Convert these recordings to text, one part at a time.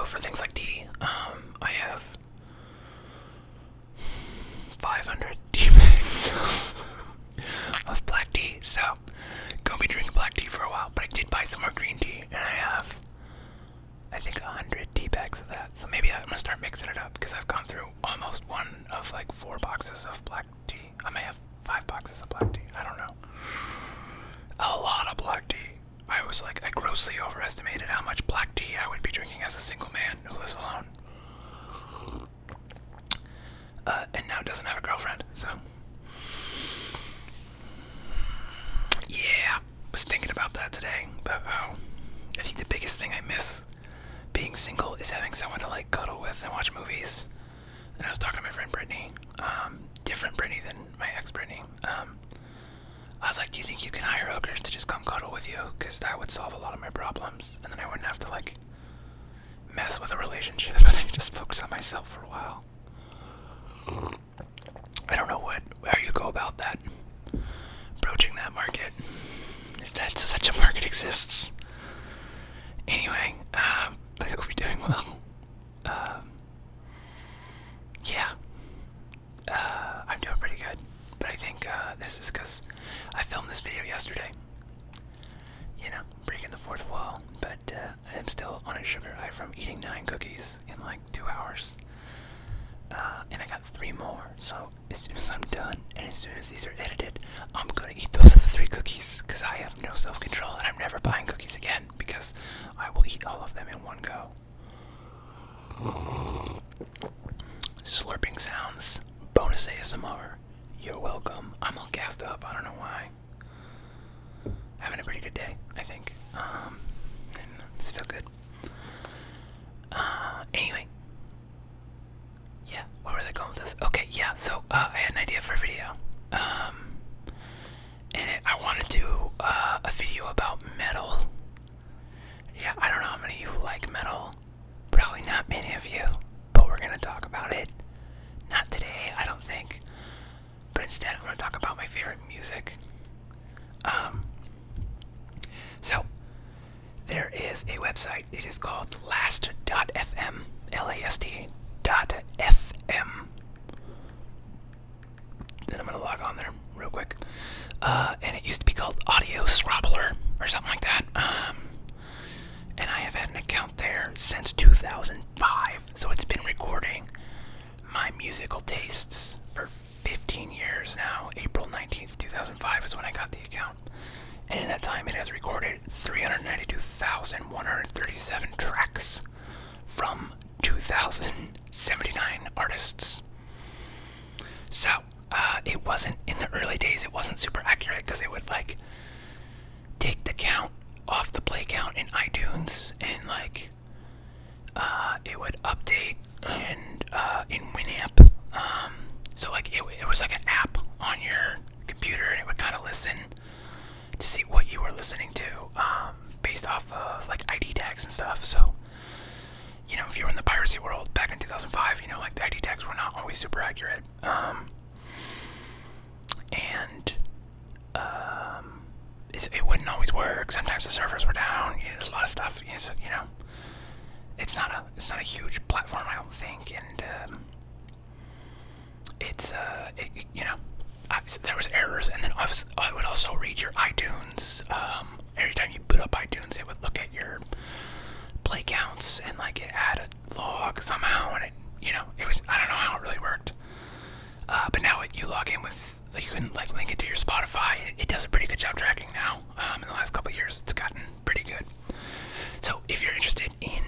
for things like tea, I have 500 tea bags of black tea, so gonna be drinking black tea for a while, but I did buy some more green tea, and I have, I think, 100 tea bags of that, so maybe I'm gonna start mixing it up, because I've gone through almost one of like 4 boxes of black tea. I may have 5 boxes of black tea, I don't know. A lot of black tea. I grossly overestimated how much black tea I would be drinking as a single man who lives alone. And now doesn't have a girlfriend, so. Yeah, was thinking about that today, but I think the biggest thing I miss being single is having someone to like cuddle with and watch movies. And I was talking to my friend Brittany, different Brittany than my ex Brittany. I was like, do you think you can hire hookers to just come cuddle with you? Because that would solve a lot of my problems, and then I wouldn't have to like mess with a relationship, and I could just focus on myself for a while. I don't know how you go about that, broaching that market, if that's such a market exists. Anyway, I hope you're doing well. Yeah, I'm doing pretty good, but I think this is because I filmed this video yesterday. You know, breaking the fourth wall, but I'm still on a sugar high from eating 9 cookies in like 2 hours. And I got 3 more, so as soon as I'm done, and as soon as these are edited, I'm gonna eat those 3 cookies, because I have no self-control, and I'm never buying cookies again, because I will eat all of them in one go. Slurping sounds, bonus ASMR, you're welcome. I'm all gassed up, I don't know why. Having a pretty good day, I think, and this feels good. Anyway. Yeah, where was I going with this? Okay, yeah, so I had an idea for a video. And I want to do a video about metal. Yeah, I don't know how many of you like metal. Probably not many of you, but we're going to talk about it. Not today, I don't think. But instead, I'm going to talk about my favorite music. So, there is a website. It is called last.fm, L-A-S-T. .fm. Then I'm gonna log on there real quick. And it used to be called Audio Scrobbler or something like that. And I have had an account there since 2005, so it's been recording my musical tastes for 15 years now. April 19th, 2005 is when I got the account. And in that time, it has recorded 392,137 tracks from 2,079 artists. So, it wasn't, in the early days, it wasn't super accurate, because it would, like, take the count off the play count in iTunes, and, like, it would update and in Winamp. So, like, it was like an app on your computer, and it would kind of listen to see what you were listening to, based off of, like, ID tags and stuff, so. You know, if you were in the piracy world back in 2005, you know, like, the ID tags were not always super accurate. It wouldn't always work. Sometimes the servers were down. Yeah, there's a lot of stuff. Yeah, so, you know, it's not a huge platform, I don't think. And you know, so there was errors. And then I would also read your iTunes. Every time you boot up iTunes, it would look at your play counts and like it had a log somehow, and it, you know, it was, I don't know how it really worked. But now you log in with, like, you can like link it to your Spotify. It does a pretty good job tracking now. In the last couple of years, it's gotten pretty good. So if you're interested in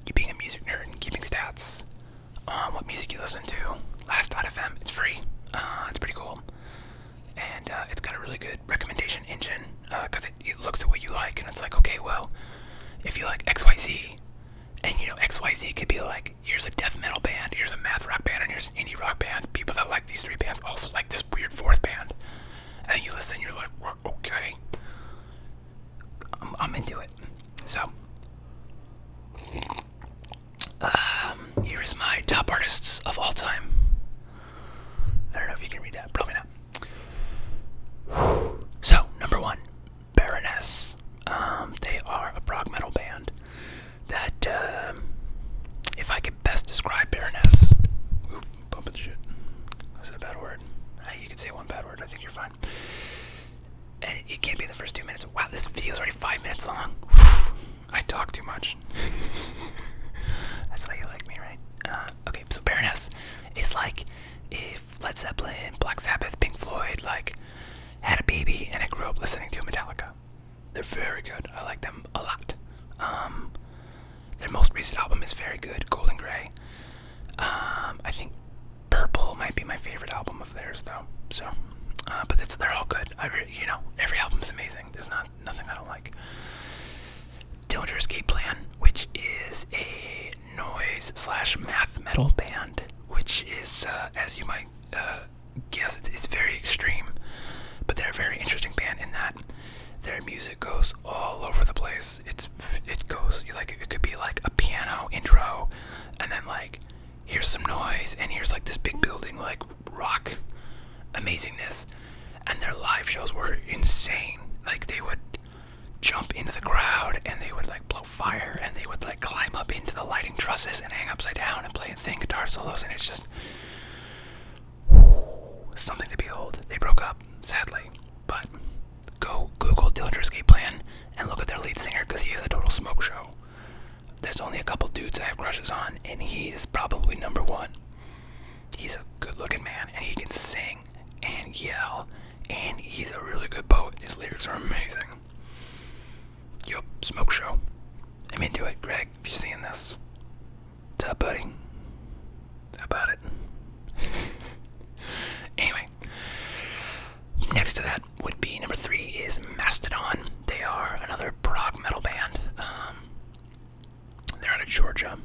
you being a music nerd and keeping stats on what music you listen to, last.fm, it's free. It's pretty cool. And it's got a really good recommendation engine, because it looks at what you like, and it's like, okay, well, if you like XYZ, and you know, XYZ could be like, here's a death metal band, here's a math rock band, and here's an indie rock band. People that like these 3 bands also like this weird 4th band. And then you listen, you're like, okay, I'm into it. So, here's my top artists of all time. I don't know if you can read that, probably not. So, number 1, Baroness. They are a prog metal band that talk too much. That's why you like me, right? Okay, so Baroness is like if Led Zeppelin, Black Sabbath, Pink Floyd, like, had a baby and I grew up listening to Metallica. They're very good. I like them a lot. Their most recent album is very good, Golden Grey. I think Purple might be my favorite album of theirs, though. So, but they're all good. Every album is amazing. There's nothing I don't like. Dillinger Escape Plan, which is a noise/math metal band, which is, as you might guess, it's very extreme, but they're a very interesting band in that their music goes all over the place. It could be like a piano intro, and then like here's some noise, and here's like this big building, like rock amazingness. And their live shows were insane. Like they would jump into the crowd, and they would like blow fire, and they would like climb up into the lighting trusses and hang upside down and play insane guitar solos, and it's just something to behold. They broke up, sadly, but go Google Dillinger Escape Plan and look at their lead singer, because he is a total smoke show. There's only a couple dudes I have crushes on, and he is probably number one. He's a good-looking man, and he can sing and yell, and he's a really good poet. His lyrics are amazing. Yup, smoke show. I'm into it, Greg, if you're seeing this. What's up, buddy? How about it? Anyway, next to that would be number 3 is Mastodon. They are another prog metal band. They're out of Georgia.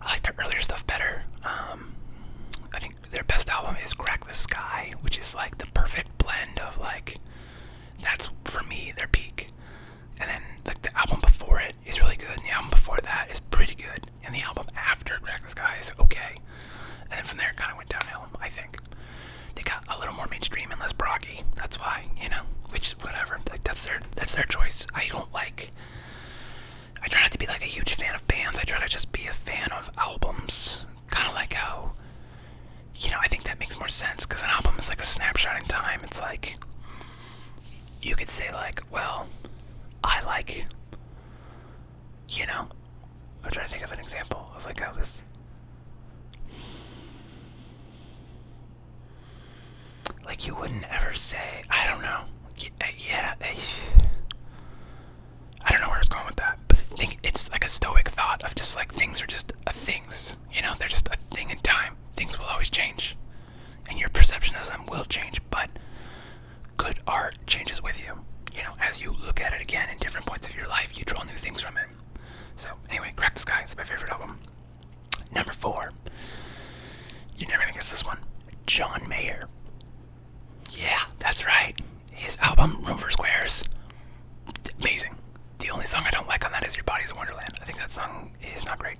I like their earlier stuff better. I think their best album is Crack the Sky, which is like the perfect blend of like, that's for me their peak. And then like the album before it is really good, and the album before that is pretty good, and the album after Crack the Sky is okay. And then from there it kind of went downhill, I think. They got a little more mainstream and less proggy. That's why, which whatever. Like that's their choice. I try not to be like a huge fan of bands. I try to just be a fan of albums. Kind of like how, I think that makes more sense, because an album is like a snapshot in time. It's like, you could say like, well, I like, I'm trying to think of an example of like how this, like you wouldn't ever say, I don't know, I don't know where it's going with that, but I think it's like a stoic thought of just like things are just things, they're just a thing in time. Things will always change, and your perception of them will change, but good art changes with you. As you look at it again in different points of your life, you draw new things from it. So anyway, Crack the Sky is my favorite album. Number 4, you're never gonna guess this one, John Mayer. Yeah, that's right. His album, Room for Squares, amazing. The only song I don't like on that is Your Body's a Wonderland. I think that song is not great.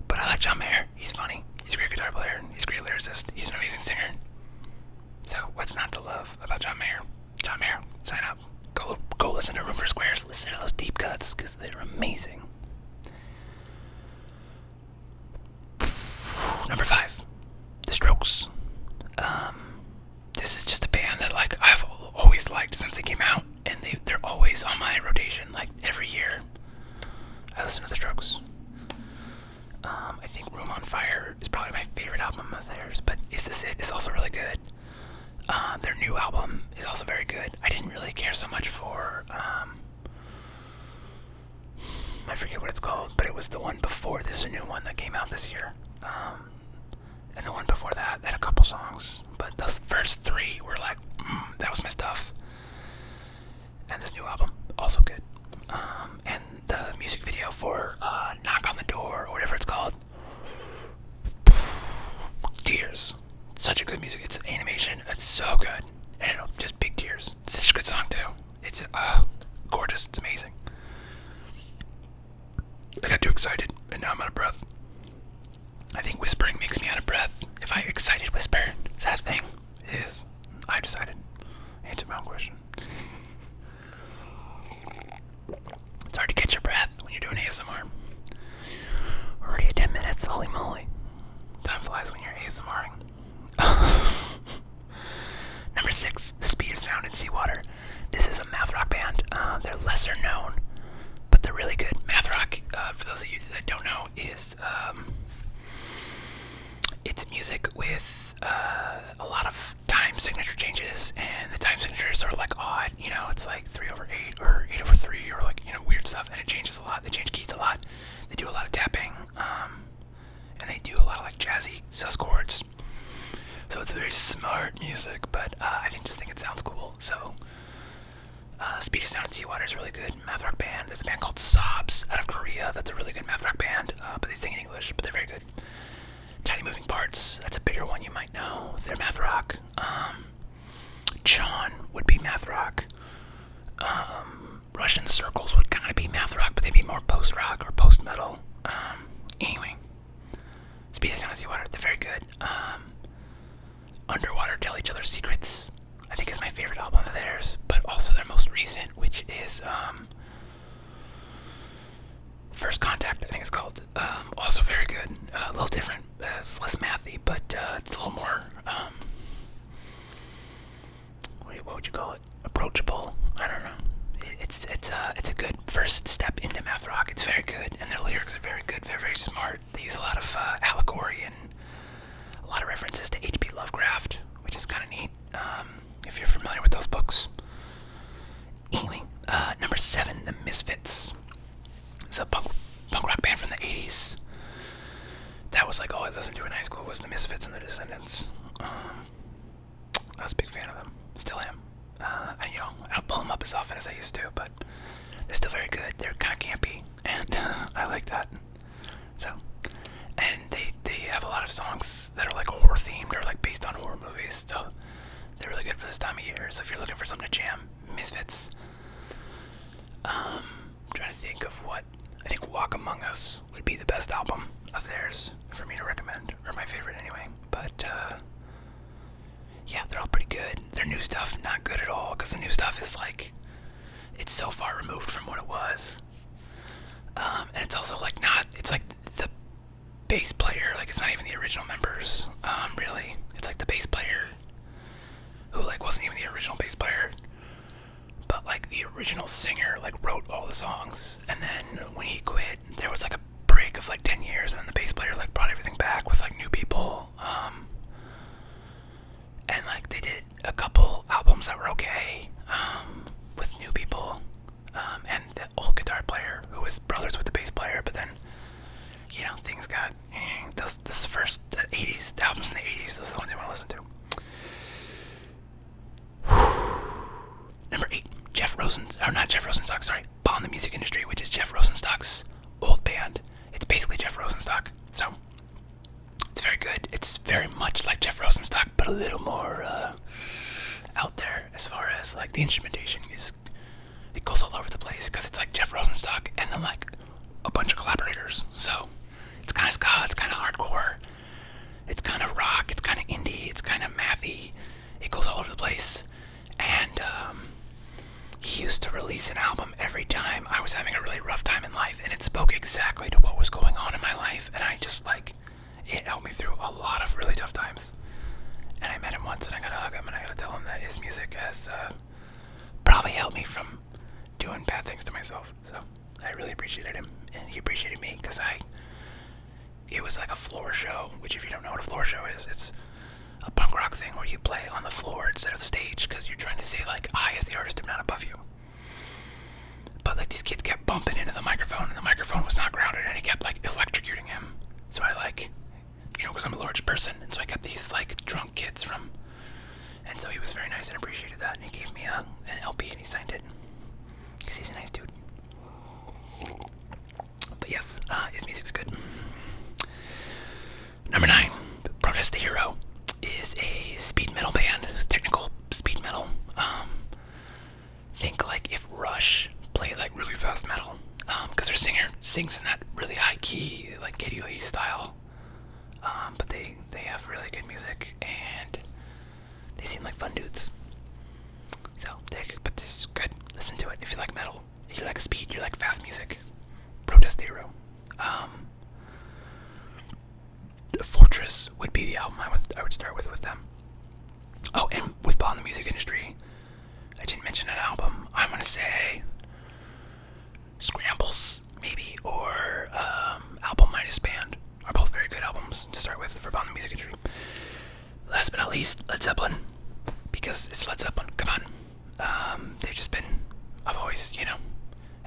But I like John Mayer. He's funny. He's a great guitar player. He's a great lyricist. He's an amazing singer. So what's not to love about John Mayer? John Mayer, sign up. Go listen to Room for Squares. Listen to those deep cuts, because they're amazing. Number 5, The Strokes. This is just a band that like I've always liked since they came out, and they're always on my rotation. Like every year, I listen to The Strokes. I think Room on Fire is probably my favorite album of theirs, but Is This It is also really good. Their new album is also very good. I didn't really care so much for, I forget what it's called, but it was the one before this, a new one that came out this year. And the one before that had a couple songs, but those first 3 were like, that was my stuff. And this new album, also good. And the music video for Knock on the Door, or whatever it's called, tears. Such a good music. It's animation. It's so good. And just big tears. It's such a good song too. It's just, gorgeous. It's amazing. I got too excited, and now I'm out of breath. I think whispering makes me out of breath. If I excited whisper, is that a thing? It is. I decided. Answer my own question. It's hard to catch your breath when you're doing ASMR. Already at 10 minutes. Holy moly. Time flies when you're ASMRing. Number 6, The Speed of Sound in Seawater. This is a math rock band. They're lesser known, So, Speed of Sound and Seawater is really good math rock band. There's a band called Sobs out of Korea. That's a really good math rock band, but they sing in English, but they're very good. Tiny Moving Parts, that's a bigger one you might know. They're math rock. Chon would be math rock. Russian Circles would kind of be math rock, but they'd be more post rock or post metal. Anyway, Speed of Sound and Seawater, they're very good. Underwater Tell Each Other Secrets, I think is my favorite album of theirs, but also their most recent, which is First Contact, I think it's called. Also very good. A little different. It's less mathy, but it's a little more, what would you call it? Approachable. I don't know. It's a good first step into math rock. It's very good, and their lyrics are very good. They're very smart. They use a lot of allegory and a lot of references to H.P. Lovecraft, which is kind of neat. If you're familiar with those books. Anyway, number 7, the Misfits. It's a punk rock band from the 80s. That was like all I listened to in high school was the Misfits and the Descendants. I was a big fan of them. Still am. I don't pull them up as often as I used to, but they're still very good. They're kind of campy, and I like that. So, and they have a lot of songs that are like horror themed or like based on horror movies. So they're really good for this time of year. So if you're looking for something to jam, Misfits. Trying to think of what. I think Walk Among Us would be the best album of theirs for me to recommend, or my favorite anyway. But yeah, they're all pretty good. Their new stuff, not good at all, because the new stuff is like, it's so far removed from what it was. And it's also like not, it's like the bass player, like it's not even the original members, really. It's like the bass player who like wasn't even the original bass player, but like the original singer like wrote all the songs, and then when he quit, there was like a break of like 10 years, and then the bass player like brought everything back with like new people, and like they did a couple albums that were okay, with new people, and the old guitar player who was brothers with the bass player, but then, you know, things got, this first, the 80s, the albums in the 80s, those are the ones you want to listen to. Number 8, Bond the Music Industry, which is Jeff Rosenstock's old band. It's basically Jeff Rosenstock, so it's very good. It's very much like Jeff Rosenstock, but a little more out there as far as like the instrumentation is. It goes all over the place because it's like Jeff Rosenstock and then like a bunch of collaborators. So it's kind of ska, it's kind of hardcore, it's kind of rock, it's kind of indie, it's kind of mathy. It goes all over the place, and he used to release an album every time I was having a really rough time in life, and it spoke exactly to what was going on in my life, and I just like, it helped me through a lot of really tough times. And I met him once, and I gotta hug him, and I gotta tell him that his music has probably helped me from doing bad things to myself. So I really appreciated him, and he appreciated me, because it was like a floor show, which if you don't know what a floor show is, it's a punk rock thing where you play on the floor instead of the stage, because you're trying to say like, I as the artist am not above you. But like these kids kept bumping into the microphone, and the microphone was not grounded, and it kept like electrocuting him. So I like, because I'm a large person, and so I got these like drunk kids from, and so he was very nice and appreciated that, and he gave me an LP and he signed it, because he's a nice dude. But yes, his music's good. Number 9, Protest the Hero is a speed metal band, technical speed metal. Think like if Rush played like really fast metal, because their singer sings in that really high key, like Geddy Lee style. But they have really good music, and they seem like fun dudes. So but this is good. Listen to it if you like metal. If you like speed, you like fast music. Protest the Hero. Fortress would be the album I would start with them. Oh, and with Bond the Music Industry, I didn't mention an album. I'm gonna say Scrambles, maybe, or Album Minus Band are both very good albums to start with for Bond the Music Industry. Last but not least, Led Zeppelin, because it's Led Zeppelin. Come on, they've just been. I've always, and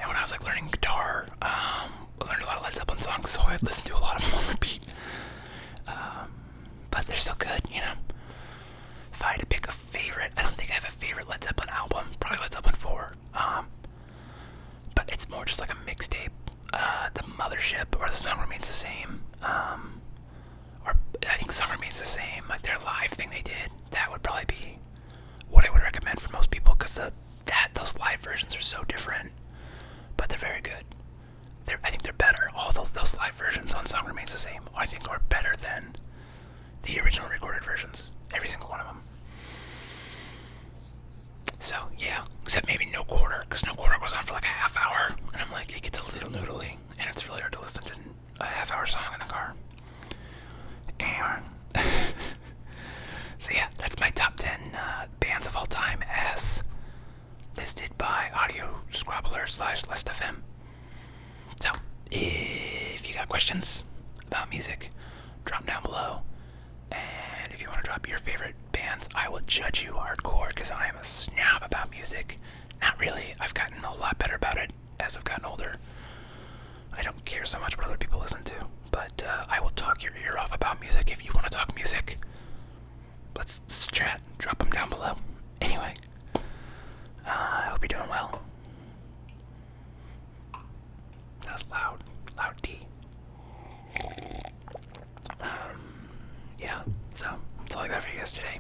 when I was like learning guitar, I learned a lot of Led Zeppelin songs, so I listened to a lot of them on repeat. But they're still good, If I had to pick a favorite, I don't think I have a favorite Led Zeppelin just like a mixtape, the Mothership or the Song Remains the Same, or I think Song Remains the Same, like their live thing they did, that would probably be what I would recommend for most people, because those live versions are so different, but they're very good. I think they're better. All those live versions on Song Remains the Same, I think, are better than the original recorded versions. Every single one of them. So, yeah, except maybe No Quarter, because No Quarter goes on for like a half hour, and I'm like, it gets a little noodly, and it's really hard to listen to a half-hour song in the car. Anyway. So yeah, that's my top 10 bands of all time as listed by Audio Scrobbler / LestFM. So, if you got questions about music, drop down below. And if you want to drop your favorite bands, I will judge you hardcore, because I am a snob about music. Not really. I've gotten a lot better about it as I've gotten older. I don't care so much what other people listen to, but I will talk your ear off about music. If you want to talk music, let's chat. Drop them down below. Anyway, I hope you're doing well. That was loud tea. Yeah, so that's all I got for you guys today.